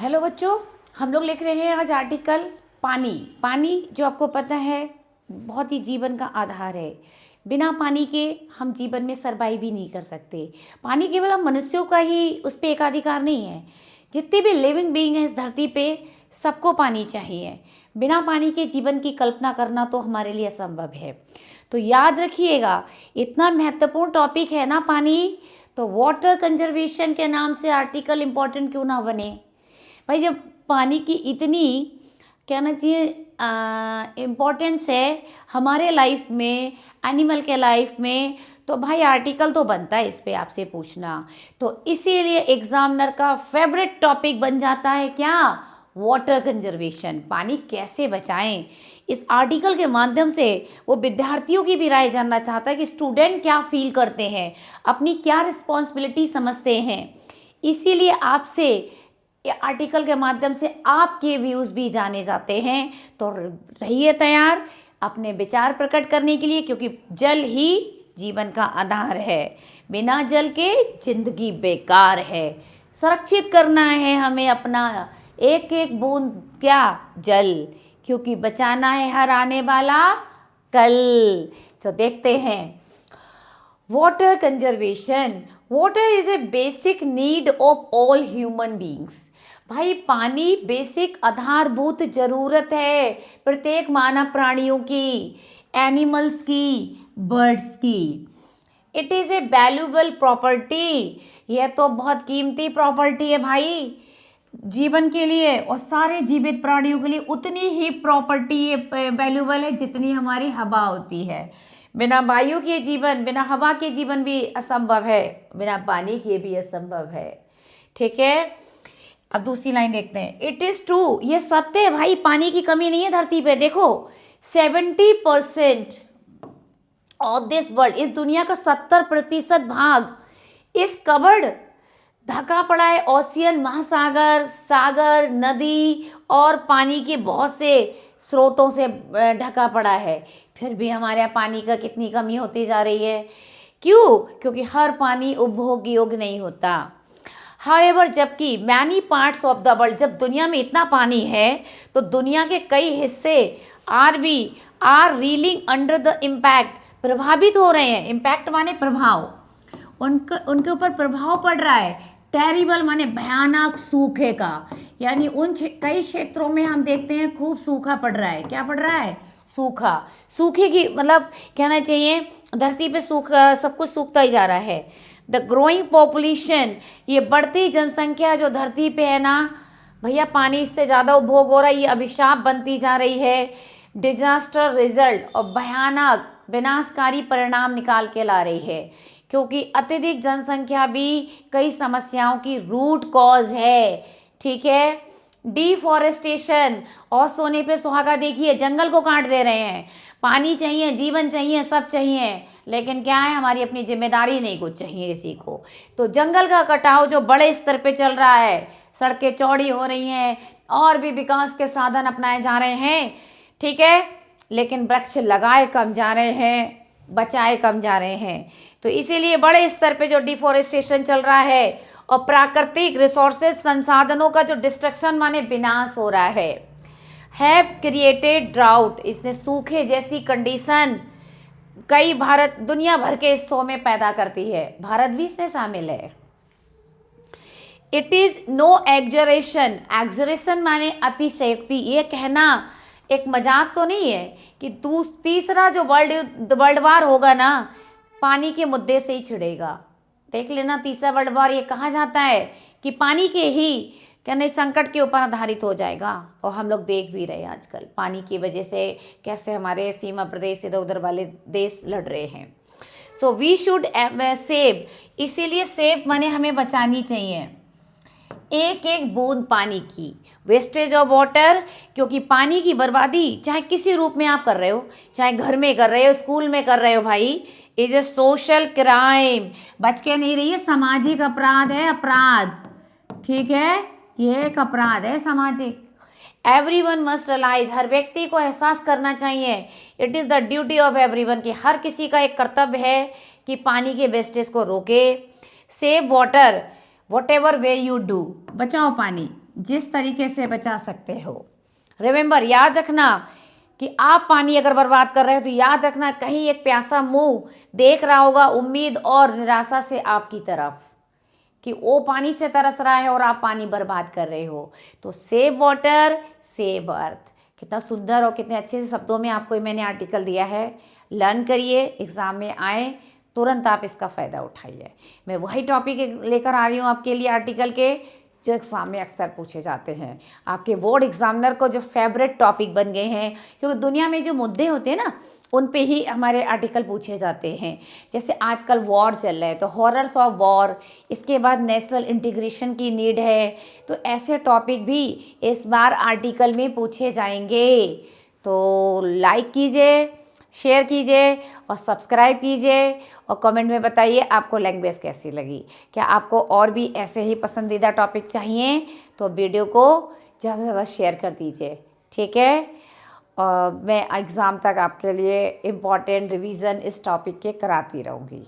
Hello बच्चों, हम लोग लिख रहे हैं आज आर्टिकल पानी। पानी जो आपको पता है बहुत ही जीवन का आधार है। बिना पानी के हम जीवन में सरवाइव भी नहीं कर सकते। पानी केवल हम मनुष्यों का ही उस पर एकाधिकार नहीं है। जितने भी लिविंग बीइंग हैं इस धरती पे सबको पानी चाहिए। बिना पानी के जीवन की कल्पना करना तो हमारे लिए असंभव है। तो याद रखिएगा, इतना महत्वपूर्ण टॉपिक है ना पानी, तो वाटर कंजर्वेशन के नाम से आर्टिकल इम्पोर्टेंट क्यों ना बने। भाई जब पानी की इतनी कहना चाहिए इम्पोर्टेंस है हमारे लाइफ में, एनिमल के लाइफ में, तो भाई आर्टिकल तो बनता है इस पे आपसे पूछना। तो इसीलिए एग्जामिनर का फेवरेट टॉपिक बन जाता है क्या, वाटर कंजर्वेशन, पानी कैसे बचाएं। इस आर्टिकल के माध्यम से वो विद्यार्थियों की भी राय जानना चाहता है कि स्टूडेंट क्या फील करते हैं, अपनी क्या रिस्पॉन्सिबिलिटी समझते हैं। इसीलिए आपसे आर्टिकल के माध्यम से आपके व्यूज़ भी जाने जाते हैं। तो रहिए तैयार अपने विचार प्रकट करने के लिए, क्योंकि जल ही जीवन का आधार है। बिना जल के जिंदगी बेकार है। संरक्षित करना है हमें अपना एक एक बूंद क्या, जल, क्योंकि बचाना है हर आने वाला कल। तो देखते हैं water conservation. Water is a basic need of all human beings. भाई पानी बेसिक आधारभूत जरूरत है प्रत्येक मानव प्राणियों की, एनिमल्स की, बर्ड्स की। It is a valuable property. यह तो बहुत कीमती प्रॉपर्टी है भाई जीवन के लिए, और सारे जीवित प्राणियों के लिए उतनी ही प्रॉपर्टी वैल्यूबल है जितनी हमारी हवा होती है। बिना वायु के जीवन, बिना हवा के जीवन भी असंभव है, बिना पानी के भी असंभव है। ठीक है, अब दूसरी लाइन देखते हैं। इट इज ट्रू, ये सत्य है भाई, पानी की कमी नहीं है धरती पे। देखो 70% ऑफ दिस वर्ल्ड, इस दुनिया का 70% भाग इस कवर्ड ढका पड़ा है ओशियन, महासागर, सागर, नदी और पानी के बहुत से स्रोतों से ढका पड़ा है। फिर भी हमारे यहाँ पानी का कितनी कमी होती जा रही है। क्यों? क्योंकि हर पानी उपभोग योग्य नहीं होता। हाउएवर, जबकि many parts of the world, जब दुनिया में इतना पानी है तो दुनिया के कई हिस्से are reeling under the impact, प्रभावित हो रहे हैं। इम्पैक्ट माने प्रभाव, उनके ऊपर प्रभाव पड़ रहा है। टेरिबल माने भयानक सूखे का, यानी उन कई क्षेत्रों में हम देखते हैं खूब सूखा पड़ रहा है। क्या पड़ रहा है? सूखा। सूखे की मतलब कहना चाहिए धरती पे सूखा, सब कुछ सूखता ही जा रहा है। द ग्रोइंग पॉपुलेशन, ये बढ़ती जनसंख्या जो धरती पे है ना भैया, पानी इससे ज़्यादा उपभोग हो रहा है, ये अभिशाप बनती जा रही है। डिजास्टर रिजल्ट, और भयानक विनाशकारी परिणाम निकाल के ला रही है, क्योंकि अत्यधिक जनसंख्या भी कई समस्याओं की रूट कॉज है। ठीक है, डिफॉरेस्टेशन, और सोने पे सुहागा, देखिए जंगल को काट दे रहे हैं। पानी चाहिए, जीवन चाहिए, सब चाहिए, लेकिन क्या है, हमारी अपनी जिम्मेदारी नहीं कुछ चाहिए किसी को। तो जंगल का कटाव जो बड़े स्तर पे चल रहा है, सड़कें चौड़ी हो रही हैं और भी विकास के साधन अपनाए जा रहे हैं। ठीक है, लेकिन वृक्ष लगाए कम जा रहे हैं, बचाए कम जा रहे हैं। तो इसीलिए बड़े स्तर पे जो डिफॉरेस्टेशन चल रहा है और प्राकृतिक रिसोर्सेज, संसाधनों का जो डिस्ट्रक्शन माने विनाश हो रहा है। हैव क्रिएटेड ड्राउट, इसने सूखे जैसी कंडीशन कई दुनिया भर के हिस्सों में पैदा करती है, भारत भी इसमें शामिल है। It is no exaggeration, exaggeration माने अतिशयोक्ति, ये कहना एक मजाक तो नहीं है कि तीसरा जो वर्ल्ड वार होगा ना पानी के मुद्दे से ही छिड़ेगा। देख लेना, तीसरा वर्ल्ड वार ये कहा जाता है कि पानी के ही कहने संकट के ऊपर आधारित हो जाएगा, और हम लोग देख भी रहे हैं आजकल पानी की वजह से कैसे हमारे सीमा प्रदेश इधर उधर वाले देश लड़ रहे हैं। सो वी शुड सेव, इसीलिए सेव माने हमें बचानी चाहिए एक एक बूंद पानी की। वेस्टेज ऑफ वाटर, क्योंकि पानी की बर्बादी चाहे किसी रूप में आप कर रहे हो, चाहे घर में कर रहे हो, स्कूल में कर रहे हो भाई, इज ए सोशल क्राइम, बच के नहीं रही है, सामाजिक अपराध है, अपराध। ठीक है, ये एक अपराध है सामाजिक। एवरीवन मस्ट रियलाइज, हर व्यक्ति को एहसास करना चाहिए। It is the duty of everyone, कि हर किसी का एक कर्तव्य है कि पानी के वेस्टेज को रोके। Save water what ever way you do, बचाओ पानी जिस तरीके से बचा सकते हो। रिमेंबर, याद रखना कि आप पानी अगर बर्बाद कर रहे हो तो याद रखना कहीं एक प्यासा मुंह देख रहा होगा उम्मीद और निराशा से आपकी तरफ, कि वो पानी से तरस रहा है और आप पानी बर्बाद कर रहे हो। तो सेव वाटर सेव अर्थ, कितना सुंदर और कितने अच्छे से शब्दों में आपको मैंने आर्टिकल दिया है। लर्न करिए, एग्ज़ाम में आए तुरंत आप इसका फ़ायदा उठाइए। मैं वही टॉपिक लेकर आ रही हूँ आपके लिए आर्टिकल के जो एग्ज़ाम में अक्सर पूछे जाते हैं, आपके बोर्ड एग्जामिनर को जो फेवरेट टॉपिक बन गए हैं, क्योंकि दुनिया में जो मुद्दे होते हैं ना उन पे ही हमारे आर्टिकल पूछे जाते हैं। जैसे आजकल वॉर चल रहा है तो हॉरर्स ऑफ वॉर, इसके बाद नेशनल इंटीग्रेशन की नीड है, तो ऐसे टॉपिक भी इस बार आर्टिकल में पूछे जाएंगे। तो लाइक कीजिए, शेयर कीजिए और सब्सक्राइब कीजिए और कमेंट में बताइए आपको लैंग्वेज कैसी लगी। क्या आपको और भी ऐसे ही पसंदीदा टॉपिक चाहिए तो वीडियो को ज़्यादा से ज़्यादा शेयर कर दीजिए, ठीक है। और मैं एग्ज़ाम तक आपके लिए इम्पॉर्टेंट रिवीजन इस टॉपिक के कराती रहूँगी।